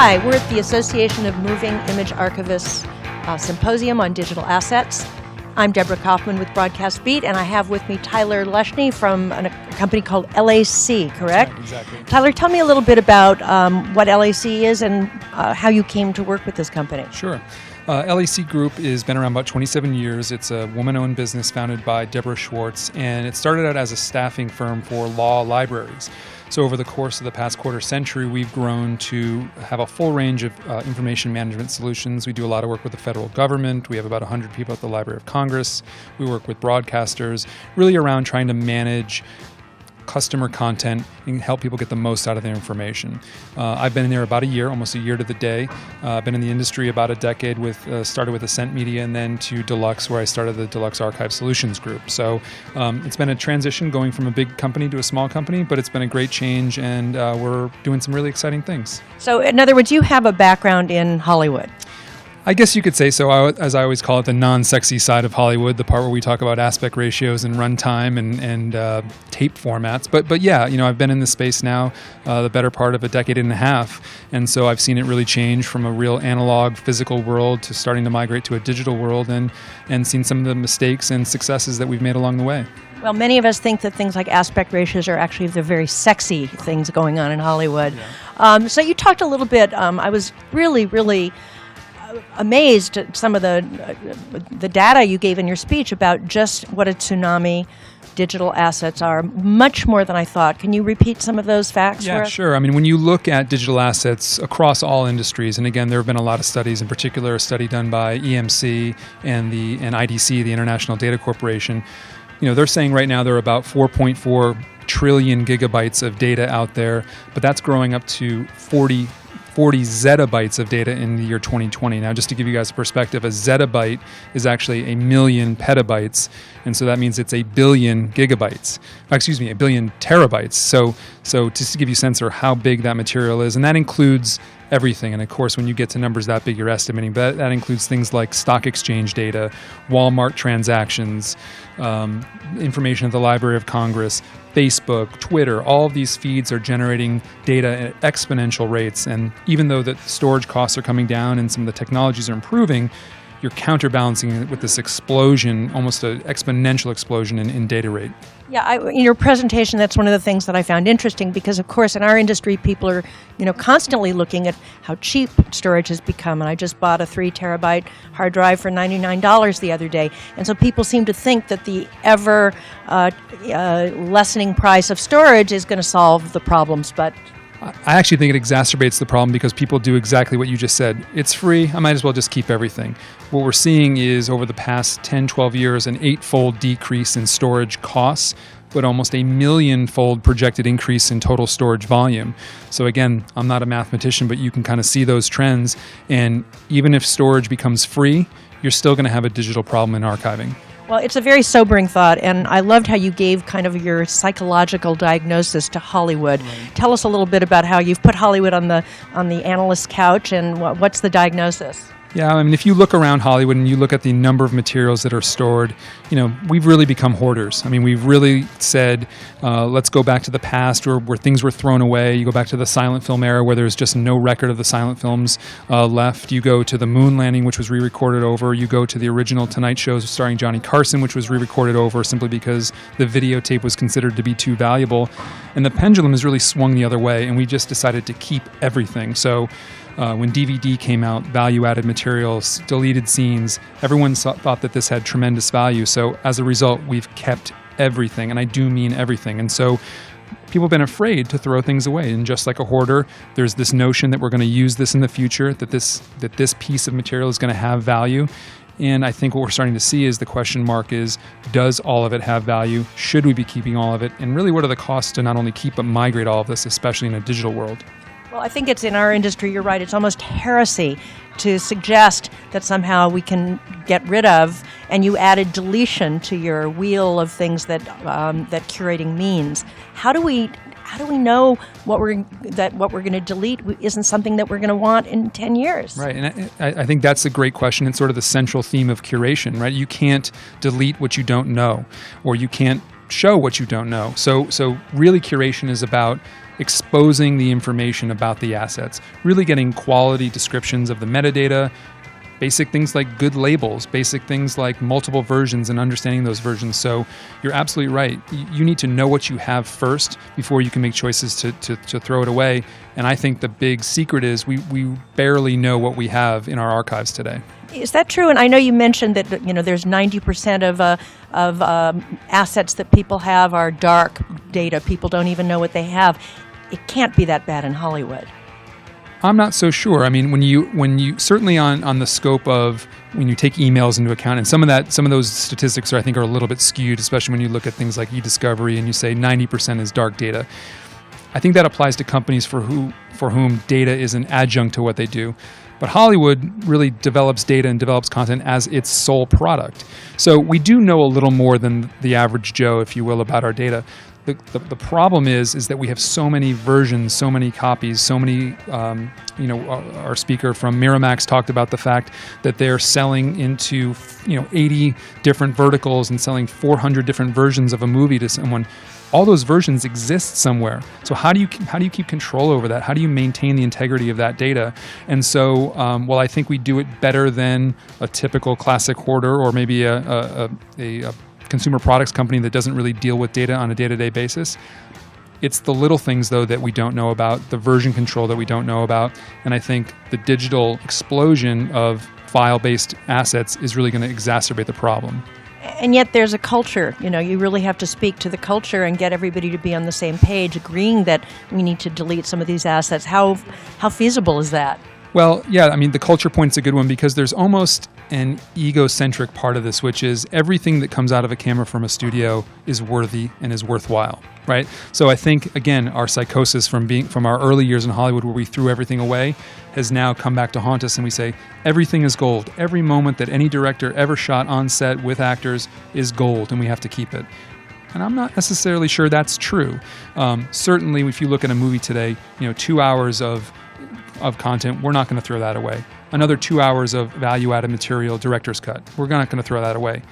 Hi, we're at the Association of Moving Image Archivists Symposium on Digital Assets. I'm Debra Kaufman with Broadcast Beat, and I have with me Tyler Leshney from a company called LAC, correct? Right, exactly. Tyler, tell me a little bit about what LAC is and how you came to work with this company. Sure. LAC Group has been around about 27 years. It's a woman-owned business founded by Debra Schwartz, and it started out as a staffing firm for law libraries. So over the course of the past quarter century, we've grown to have a full range of information management solutions. We do a lot of work with the federal government. We have about 100 people at the Library of Congress. We work with broadcasters, really around trying to manage customer content and help people get the most out of their information. I've been in there about a year, almost a year to the day. I've been in the industry about a decade started with Ascent Media and then to Deluxe, where I started the Deluxe Archive Solutions Group. So it's been a transition going from a big company to a small company, but it's been a great change, and we're doing some really exciting things. So in other words, you have a background in Hollywood. I guess you could say so. As I always call it, the non-sexy side of Hollywood, the part where we talk about aspect ratios and runtime and tape formats. But yeah, I've been in this space now the better part of a decade and a half, and so I've seen it really change from a real analog physical world to starting to migrate to a digital world, and seen some of the mistakes and successes that we've made along the way. Well, many of us think that things like aspect ratios are actually the very sexy things going on in Hollywood. Yeah. So you talked a little bit. I was really amazed at some of the data you gave in your speech about just what a tsunami digital assets are, much more than I thought. Can you repeat some of those facts for us? Yeah, sure. I mean, when you look at digital assets across all industries, and again, there have been a lot of studies, in particular a study done by EMC and IDC, the International Data Corporation, they're saying right now there are about 4.4 trillion gigabytes of data out there, but that's growing up to 40 zettabytes of data in the year 2020. Now, just to give you guys a perspective, a zettabyte is actually a million petabytes, and so that means it's a billion gigabytes. A billion terabytes. So just to give you a sense of how big that material is, and that includes everything. And of course, when you get to numbers that big, you're estimating, but that includes things like stock exchange data, Walmart transactions, information at the Library of Congress, Facebook, Twitter. All of these feeds are generating data at exponential rates. And even though the storage costs are coming down and some of the technologies are improving, you're counterbalancing it with this explosion, almost an exponential explosion in data rate. Yeah, in your presentation, that's one of the things that I found interesting because, of course, in our industry, people are, constantly looking at how cheap storage has become. And I just bought a 3 terabyte hard drive for $99 the other day. And so people seem to think that the ever lessening price of storage is going to solve the problems, but I actually think it exacerbates the problem because people do exactly what you just said. It's free. I might as well just keep everything. What we're seeing is over the past 10, 12 years, an 8-fold decrease in storage costs, but almost a 1,000,000-fold projected increase in total storage volume. So again, I'm not a mathematician, but you can kind of see those trends. And even if storage becomes free, you're still going to have a digital problem in archiving. Well, it's a very sobering thought, and I loved how you gave kind of your psychological diagnosis to Hollywood. Right. Tell us a little bit about how you've put Hollywood on the analyst's couch, and what's the diagnosis? Yeah, I mean, if you look around Hollywood and you look at the number of materials that are stored, we've really become hoarders. I mean, we've really said, let's go back to the past where things were thrown away. You go back to the silent film era where there's just no record of the silent films left. You go to the moon landing, which was re-recorded over. You go to the original Tonight Show starring Johnny Carson, which was re-recorded over simply because the videotape was considered to be too valuable. And the pendulum has really swung the other way, and we just decided to keep everything. So when DVD came out, value-added materials, deleted scenes, everyone thought that this had tremendous value. So as a result, we've kept everything, and I do mean everything. And so people have been afraid to throw things away. And just like a hoarder, there's this notion that we're going to use this in the future, that this piece of material is going to have value. And I think what we're starting to see is the question mark is, does all of it have value? Should we be keeping all of it? And really, what are the costs to not only keep but migrate all of this, especially in a digital world? Well, I think it's in our industry, you're right, it's almost heresy to suggest that somehow we can get rid of, and you added deletion to your wheel of things that curating means. How do we know what we're going to delete isn't something that we're going to want in 10 years? Right, and I think that's a great question. It's sort of the central theme of curation, right? You can't delete what you don't know, or you can't show what you don't know. So really curation is about exposing the information about the assets, really getting quality descriptions of the metadata, basic things like good labels, basic things like multiple versions and understanding those versions. So you're absolutely right. You need to know what you have first before you can make choices to throw it away. And I think the big secret is we barely know what we have in our archives today. Is that true? And I know you mentioned that there's 90% of assets that people have are dark data. People don't even know what they have. It can't be that bad in Hollywood. I'm not so sure. I mean, when you certainly on the scope of when you take emails into account, and some of those statistics I think are a little bit skewed, especially when you look at things like eDiscovery and you say 90% is dark data. I think that applies to companies for whom data is an adjunct to what they do. But Hollywood really develops data and develops content as its sole product. So we do know a little more than the average Joe, if you will, about our data. The problem is that we have so many versions, so many copies, so many, our speaker from Miramax talked about the fact that they're selling into, 80 different verticals and selling 400 different versions of a movie to someone. All those versions exist somewhere. So how do you keep control over that? How do you maintain the integrity of that data? And so, while I think we do it better than a typical classic hoarder or maybe a consumer products company that doesn't really deal with data on a day-to-day basis, it's the little things, though, that we don't know about, the version control that we don't know about. And I think the digital explosion of file-based assets is really going to exacerbate the problem. And yet there's a culture. You really have to speak to the culture and get everybody to be on the same page, agreeing that we need to delete some of these assets. How feasible is that? Well, yeah, I mean, the culture point's a good one because there's almost an egocentric part of this, which is everything that comes out of a camera from a studio is worthy and is worthwhile, right? So I think, again, our psychosis from our early years in Hollywood where we threw everything away has now come back to haunt us, and we say everything is gold. Every moment that any director ever shot on set with actors is gold, and we have to keep it. And I'm not necessarily sure that's true. Certainly, if you look at a movie today, 2 hours of content, we're not going to throw that away. Another 2 hours of value-added material, director's cut, we're not going to throw that away.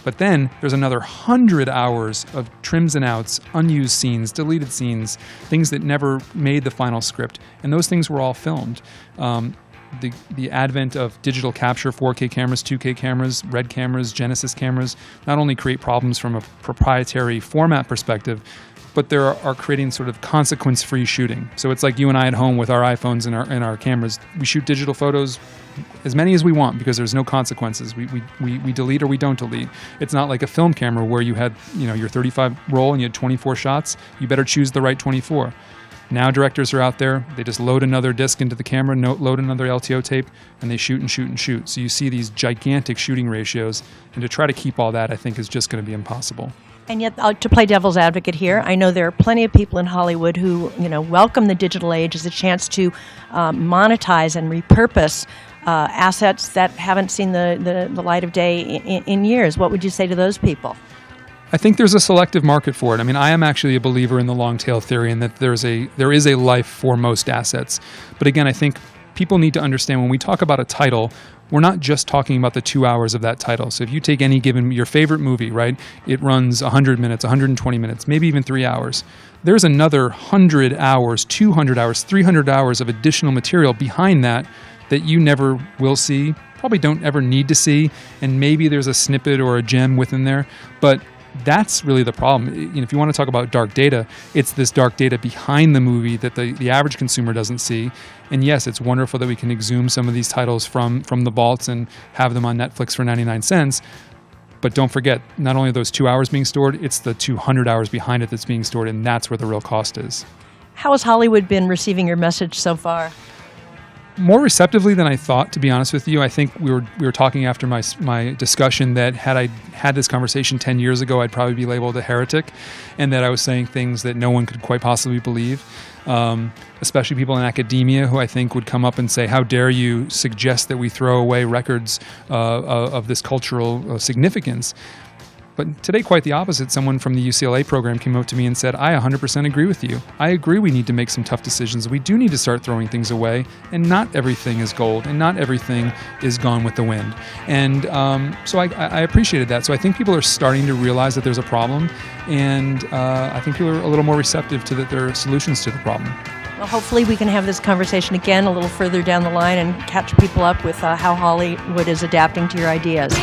But then there's another 100 hours of trims and outs, unused scenes, deleted scenes, things that never made the final script, and those things were all filmed. The advent of digital capture, 4K cameras, 2K cameras, RED cameras, Genesis cameras, not only create problems from a proprietary format perspective, but they are creating sort of consequence-free shooting. So it's like you and I at home with our iPhones and our cameras. We shoot digital photos as many as we want because there's no consequences. We delete or we don't delete. It's not like a film camera where you had your 35 roll and you had 24 shots. You better choose the right 24. Now directors are out there, they just load another disc into the camera, load another LTO tape, and they shoot and shoot and shoot. So you see these gigantic shooting ratios, and to try to keep all that, I think, is just going to be impossible. And yet, to play devil's advocate here, I know there are plenty of people in Hollywood who, welcome the digital age as a chance to monetize and repurpose assets that haven't seen the light of day in years. What would you say to those people? I think there's a selective market for it. I mean, I am actually a believer in the long tail theory and that there is a life for most assets. But again, I think people need to understand when we talk about a title, we're not just talking about the 2 hours of that title. So if you take your favorite movie, right, it runs 100 minutes, 120 minutes, maybe even 3 hours. There's another 100 hours, 200 hours, 300 hours of additional material behind that you never will see, probably don't ever need to see, and maybe there's a snippet or a gem within there. But that's really the problem. If you want to talk about dark data, it's this dark data behind the movie that the average consumer doesn't see. And yes, it's wonderful that we can exhume some of these titles from the vaults and have them on Netflix for 99 cents. But don't forget, not only are those 2 hours being stored, it's the 200 hours behind it that's being stored, and that's where the real cost is. How has Hollywood been receiving your message so far? More receptively than I thought, to be honest with you. I think we were talking after my discussion that had I had this conversation 10 years ago, I'd probably be labeled a heretic, and that I was saying things that no one could quite possibly believe, especially people in academia who I think would come up and say, how dare you suggest that we throw away records of this cultural significance? But today, quite the opposite. Someone from the UCLA program came up to me and said, I 100% agree with you. I agree we need to make some tough decisions. We do need to start throwing things away, and not everything is gold, and not everything is gone with the wind. And so I appreciated that. So I think people are starting to realize that there's a problem, and I think people are a little more receptive to that there are solutions to the problem. Well, hopefully we can have this conversation again a little further down the line and catch people up with how Hollywood is adapting to your ideas.